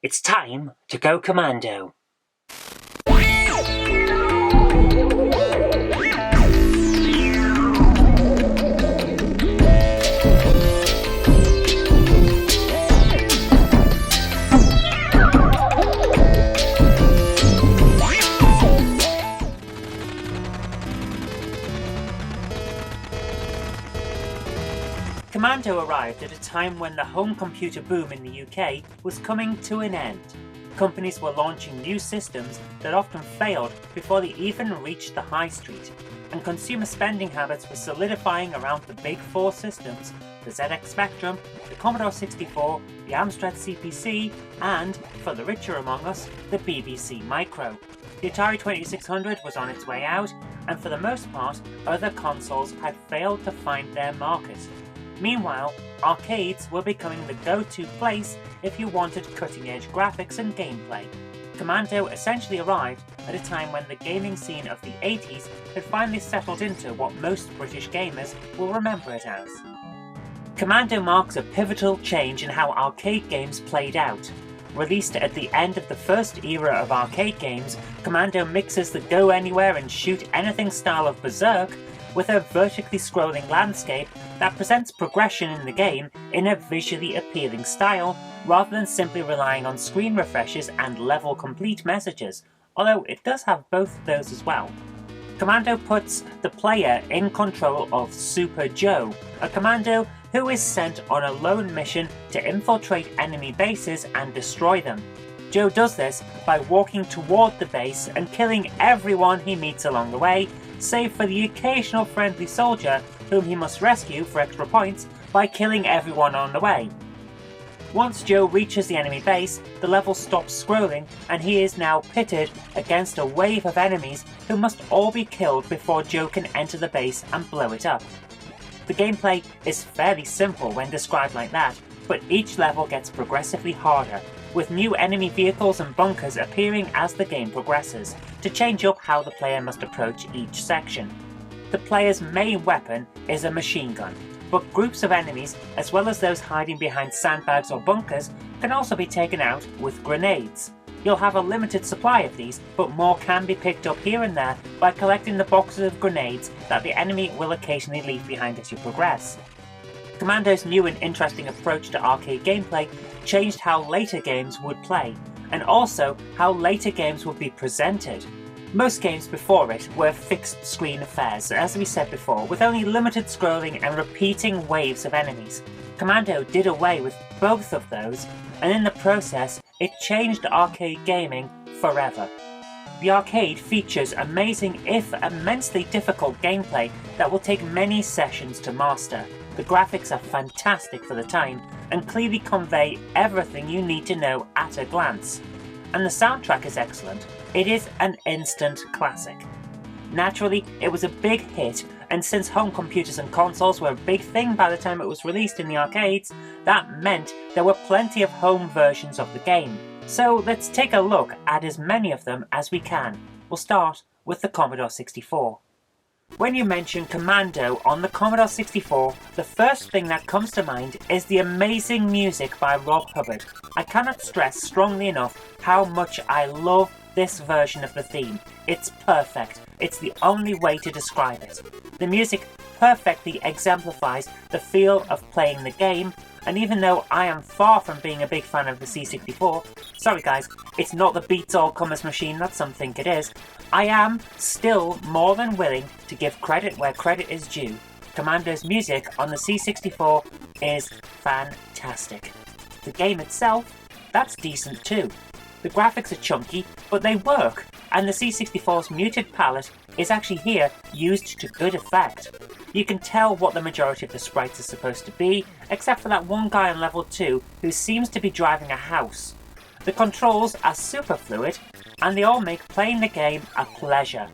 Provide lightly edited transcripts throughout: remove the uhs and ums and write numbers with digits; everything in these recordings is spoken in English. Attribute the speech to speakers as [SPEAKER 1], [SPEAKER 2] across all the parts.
[SPEAKER 1] It's time to go commando. Commando arrived at a time when the home computer boom in the UK was coming to an end. Companies were launching new systems that often failed before they even reached the high street, and consumer spending habits were solidifying around the big four systems: the ZX Spectrum, the Commodore 64, the Amstrad CPC, and, for the richer among us, the BBC Micro. The Atari 2600 was on its way out, and for the most part, other consoles had failed to find their market. Meanwhile, arcades were becoming the go-to place if you wanted cutting-edge graphics and gameplay. Commando essentially arrived at a time when the gaming scene of the 80s had finally settled into what most British gamers will remember it as. Commando marks a pivotal change in how arcade games played out. Released at the end of the first era of arcade games, Commando mixes the go-anywhere and shoot-anything style of Berserk with a vertically scrolling landscape that presents progression in the game in a visually appealing style, rather than simply relying on screen refreshes and level complete messages, although it does have both of those as well. Commando puts the player in control of Super Joe, a commando who is sent on a lone mission to infiltrate enemy bases and destroy them. Joe does this by walking toward the base and killing everyone he meets along the way, save for the occasional friendly soldier whom he must rescue for extra points by killing everyone on the way. Once Joe reaches the enemy base, the level stops scrolling and he is now pitted against a wave of enemies who must all be killed before Joe can enter the base and blow it up. The gameplay is fairly simple when described like that, but each level gets progressively harder, with new enemy vehicles and bunkers appearing as the game progresses, to change up how the player must approach each section. The player's main weapon is a machine gun, but groups of enemies, as well as those hiding behind sandbags or bunkers, can also be taken out with grenades. You'll have a limited supply of these, but more can be picked up here and there by collecting the boxes of grenades that the enemy will occasionally leave behind as you progress. Commando's new and interesting approach to arcade gameplay changed how later games would play, and also how later games would be presented. Most games before it were fixed screen affairs, as we said before, with only limited scrolling and repeating waves of enemies. Commando did away with both of those, and in the process, it changed arcade gaming forever. The arcade features amazing, if immensely difficult, gameplay that will take many sessions to master. The graphics are fantastic for the time, and clearly convey everything you need to know at a glance. And the soundtrack is excellent. It is an instant classic. Naturally, it was a big hit, and since home computers and consoles were a big thing by the time it was released in the arcades, that meant there were plenty of home versions of the game. So let's take a look at as many of them as we can. We'll start with the Commodore 64. When you mention Commando on the Commodore 64, the first thing that comes to mind is the amazing music by Rob Hubbard. I cannot stress strongly enough how much I love this version of the theme. It's perfect. It's the only way to describe it. The music perfectly exemplifies the feel of playing the game, and even though I am far from being a big fan of the C64, sorry guys, it's not the beats all comers machine that some think it is, I am still more than willing to give credit where credit is due. Commando's music on the C64 is fantastic. The game itself, that's decent too. The graphics are chunky, but they work, and the C64's muted palette is actually here used to good effect. You can tell what the majority of the sprites are supposed to be, except for that one guy on level 2 who seems to be driving a house. The controls are super fluid, and they all make playing the game a pleasure.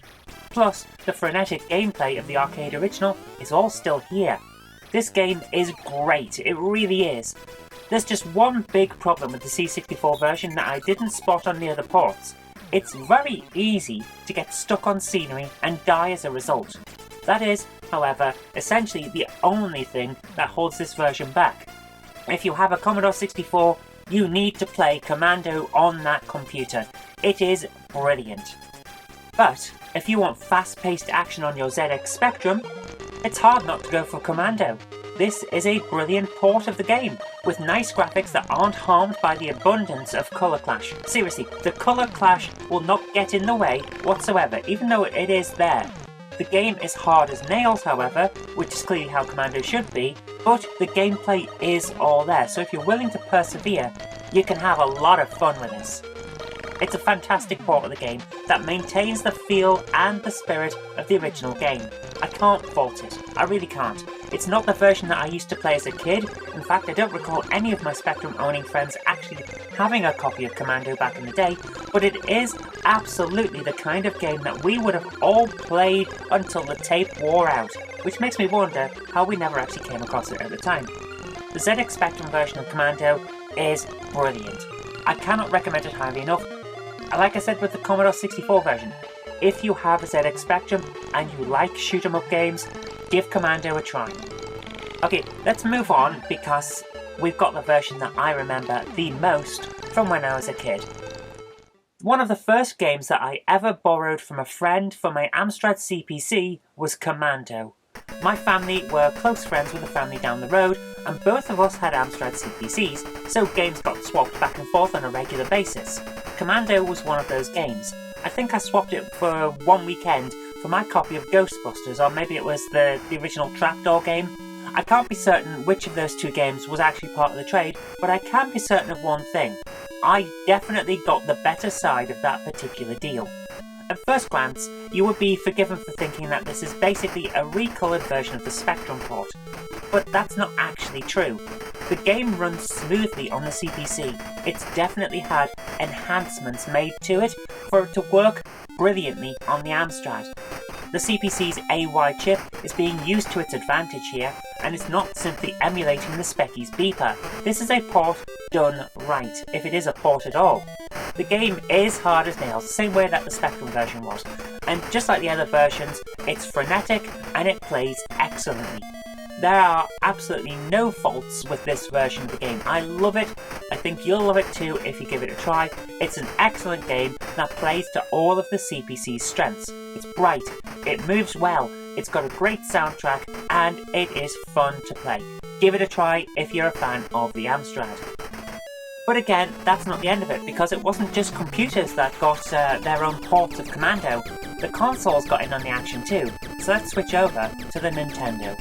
[SPEAKER 1] Plus, the frenetic gameplay of the arcade original is all still here. This game is great, it really is. There's just one big problem with the C64 version that I didn't spot on the other ports. It's very easy to get stuck on scenery and die as a result. That is, however, essentially the only thing that holds this version back. If you have a Commodore 64, you need to play Commando on that computer. It is brilliant. But if you want fast-paced action on your ZX Spectrum, it's hard not to go for Commando. This is a brilliant port of the game, with nice graphics that aren't harmed by the abundance of colour clash. Seriously, the colour clash will not get in the way whatsoever, even though it is there. The game is hard as nails, however, which is clearly how Commando should be, but the gameplay is all there, so if you're willing to persevere, you can have a lot of fun with this. It's a fantastic port of the game that maintains the feel and the spirit of the original game. I can't fault it. I really can't. It's not the version that I used to play as a kid. In fact, I don't recall any of my Spectrum-owning friends actually having a copy of Commando back in the day, but it is absolutely the kind of game that we would have all played until the tape wore out, which makes me wonder how we never actually came across it at the time. The ZX Spectrum version of Commando is brilliant. I cannot recommend it highly enough. Like I said with the Commodore 64 version, if you have a ZX Spectrum and you like shoot-'em-up games, give Commando a try. Okay, let's move on because we've got the version that I remember the most from when I was a kid. One of the first games that I ever borrowed from a friend for my Amstrad CPC was Commando. My family were close friends with the family down the road, and both of us had Amstrad CPCs, so games got swapped back and forth on a regular basis. Commando was one of those games. I think I swapped it for one weekend for my copy of Ghostbusters, or maybe it was the original Trapdoor game. I can't be certain which of those two games was actually part of the trade, but I can be certain of one thing. I definitely got the better side of that particular deal. At first glance, you would be forgiven for thinking that this is basically a recoloured version of the Spectrum port, but that's not actually true. The game runs smoothly on the CPC. It's definitely had enhancements made to it for it to work brilliantly on the Amstrad. The CPC's AY chip is being used to its advantage here, and it's not simply emulating the Specky's beeper. This is a port done right, if it is a port at all. The game is hard as nails, the same way that the Spectrum version was, and just like the other versions, it's frenetic and it plays excellently. There are absolutely no faults with this version of the game. I love it. I think you'll love it too if you give it a try. It's an excellent game that plays to all of the CPC's strengths. It's bright, it moves well, it's got a great soundtrack, and it is fun to play. Give it a try if you're a fan of the Amstrad. But again, that's not the end of it, because it wasn't just computers that got their own ports of Commando. The consoles got in on the action too, so let's switch over to the Nintendo.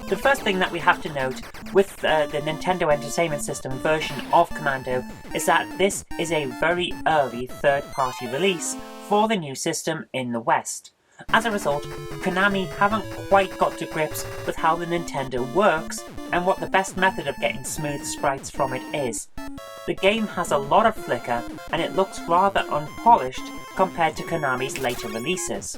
[SPEAKER 1] The first thing that we have to note with the Nintendo Entertainment System version of Commando is that this is a very early third-party release for the new system in the West. As a result, Konami haven't quite got to grips with how the Nintendo works and what the best method of getting smooth sprites from it is. The game has a lot of flicker and it looks rather unpolished compared to Konami's later releases.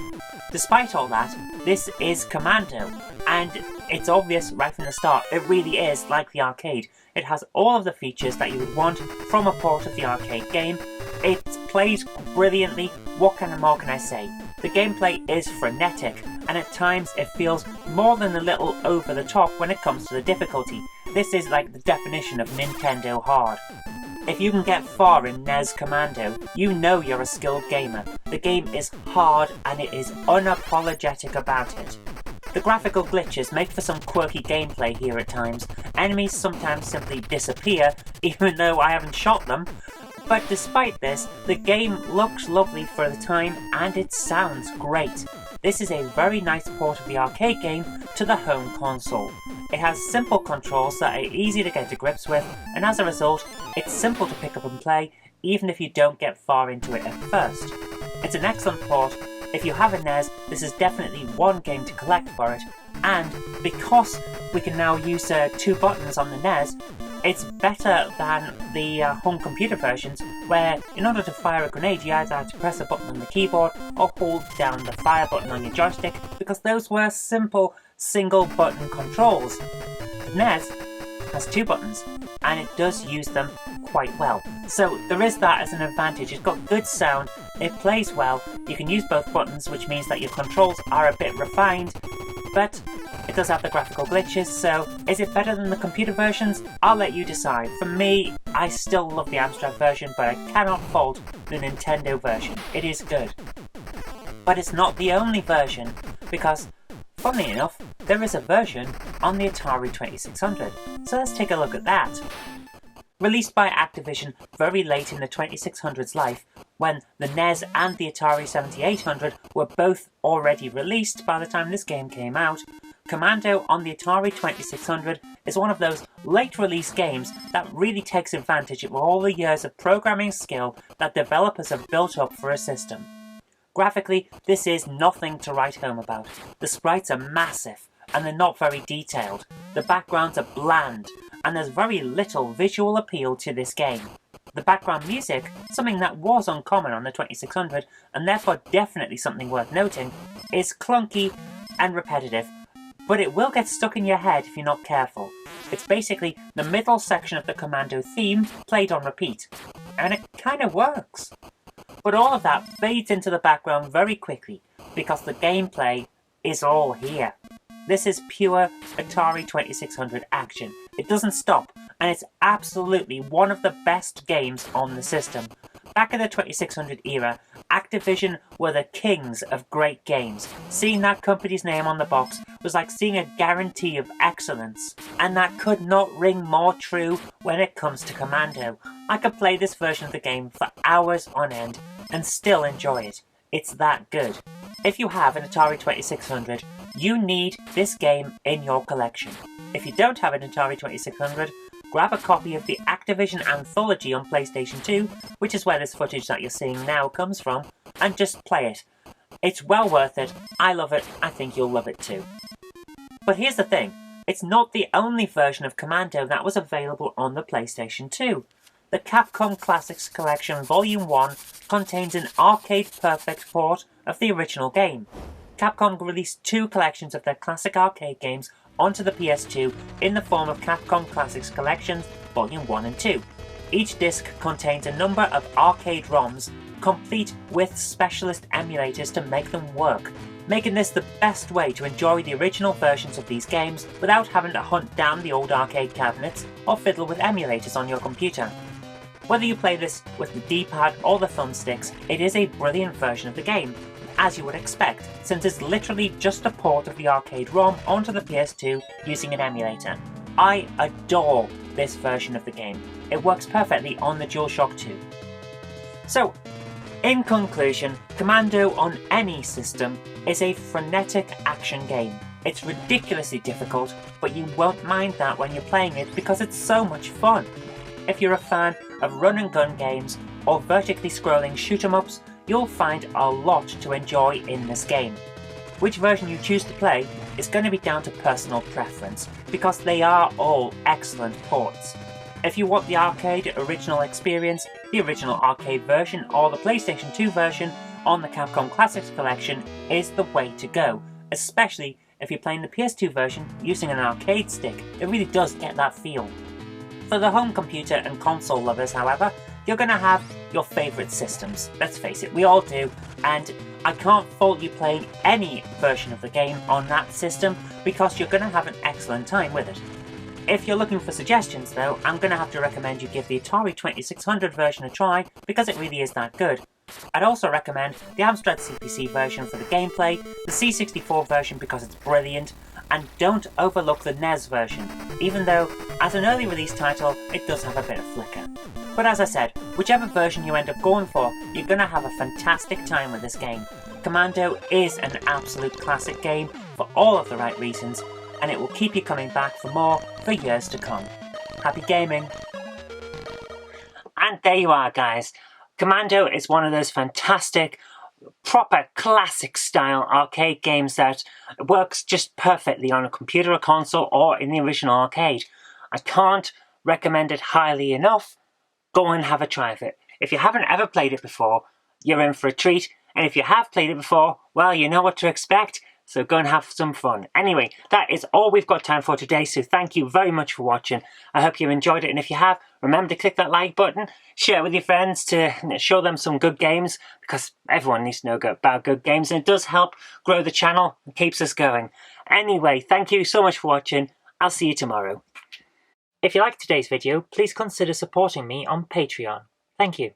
[SPEAKER 1] Despite all that, this is Commando, and it's obvious right from the start, it really is like the arcade. It has all of the features that you would want from a port of the arcade game. It plays brilliantly, what more can I say? The gameplay is frenetic, and at times it feels more than a little over the top when it comes to the difficulty. This is like the definition of Nintendo hard. If you can get far in NES Commando, you know you're a skilled gamer. The game is hard and it is unapologetic about it. The graphical glitches make for some quirky gameplay here at times. Enemies sometimes simply disappear, even though I haven't shot them. But despite this, the game looks lovely for the time and it sounds great. This is a very nice port of the arcade game to the home console. It has simple controls that are easy to get to grips with, and as a result, it's simple to pick up and play, even if you don't get far into it at first. It's an excellent port. If you have a NES, this is definitely one game to collect for it, and because we can now use 2 buttons on the NES, it's better than the home computer versions, where in order to fire a grenade you either had to press a button on the keyboard or hold down the fire button on your joystick, because those were simple single button controls. The NES has 2 buttons, and it does use them quite well. So there is that as an advantage. It's got good sound, it plays well, you can use both buttons, which means that your controls are a bit refined, but it does have the graphical glitches, so is it better than the computer versions? I'll let you decide. For me, I still love the Amstrad version, but I cannot fault the Nintendo version. It is good. But it's not the only version, because, funnily enough, there is a version on the Atari 2600. So let's take a look at that. Released by Activision very late in the 2600's life, when the NES and the Atari 7800 were both already released by the time this game came out, Commando on the Atari 2600 is one of those late-release games that really takes advantage of all the years of programming skill that developers have built up for a system. Graphically, this is nothing to write home about. The sprites are massive, and they're not very detailed. The backgrounds are bland, and there's very little visual appeal to this game. The background music, something that was uncommon on the 2600, and therefore definitely something worth noting, is clunky and repetitive, but it will get stuck in your head if you're not careful. It's basically the middle section of the Commando theme played on repeat, and it kind of works. But all of that fades into the background very quickly, because the gameplay is all here. This is pure Atari 2600 action. It doesn't stop, and it's absolutely one of the best games on the system. Back in the 2600 era, Activision were the kings of great games. Seeing that company's name on the box was like seeing a guarantee of excellence. And that could not ring more true when it comes to Commando. I could play this version of the game for hours on end and still enjoy it. It's that good. If you have an Atari 2600, you need this game in your collection. If you don't have an Atari 2600, grab a copy of the Activision Anthology on PlayStation 2, which is where this footage that you're seeing now comes from, and just play it. It's well worth it, I love it, I think you'll love it too. But here's the thing, it's not the only version of Commando that was available on the PlayStation 2. The Capcom Classics Collection Volume 1 contains an arcade-perfect port of the original game. Capcom released 2 collections of their classic arcade games onto the PS2 in the form of Capcom Classics Collections Volume 1 and 2. Each disc contains a number of arcade ROMs, complete with specialist emulators to make them work, making this the best way to enjoy the original versions of these games without having to hunt down the old arcade cabinets or fiddle with emulators on your computer. Whether you play this with the D-pad or the thumbsticks, it is a brilliant version of the game, as you would expect, since it's literally just a port of the arcade ROM onto the PS2 using an emulator. I adore this version of the game. It works perfectly on the DualShock 2. So, in conclusion, Commando on any system is a frenetic action game. It's ridiculously difficult, but you won't mind that when you're playing it because it's so much fun. If you're a fan of run and gun games or vertically scrolling shoot 'em ups, you'll find a lot to enjoy in this game. Which version you choose to play is going to be down to personal preference, because they are all excellent ports. If you want the arcade original experience, the original arcade version or the PlayStation 2 version on the Capcom Classics Collection is the way to go, especially if you're playing the PS2 version using an arcade stick. It really does get that feel. For the home computer and console lovers, however, you're going to have your favourite systems. Let's face it, we all do, and I can't fault you playing any version of the game on that system because you're going to have an excellent time with it. If you're looking for suggestions though, I'm going to have to recommend you give the Atari 2600 version a try because it really is that good. I'd also recommend the Amstrad CPC version for the gameplay, the C64 version because it's brilliant, and don't overlook the NES version, even though, as an early release title, it does have a bit of flicker. But as I said, whichever version you end up going for, you're going to have a fantastic time with this game. Commando is an absolute classic game for all of the right reasons, and it will keep you coming back for more for years to come. Happy gaming! And there you are, guys. Commando is one of those fantastic, proper classic style arcade games that works just perfectly on a computer or console or in the original arcade. I can't recommend it highly enough. Go and have a try of it. If you haven't ever played it before, you're in for a treat, and if you have played it before, well, you know what to expect, so go and have some fun. Anyway, that is all we've got time for today, so thank you very much for watching. I hope you enjoyed it, and if you have, remember to click that like button, share it with your friends to show them some good games, because everyone needs to know about good games, and it does help grow the channel and keeps us going. Anyway, thank you so much for watching. I'll see you tomorrow. If you liked today's video, please consider supporting me on Patreon. Thank you.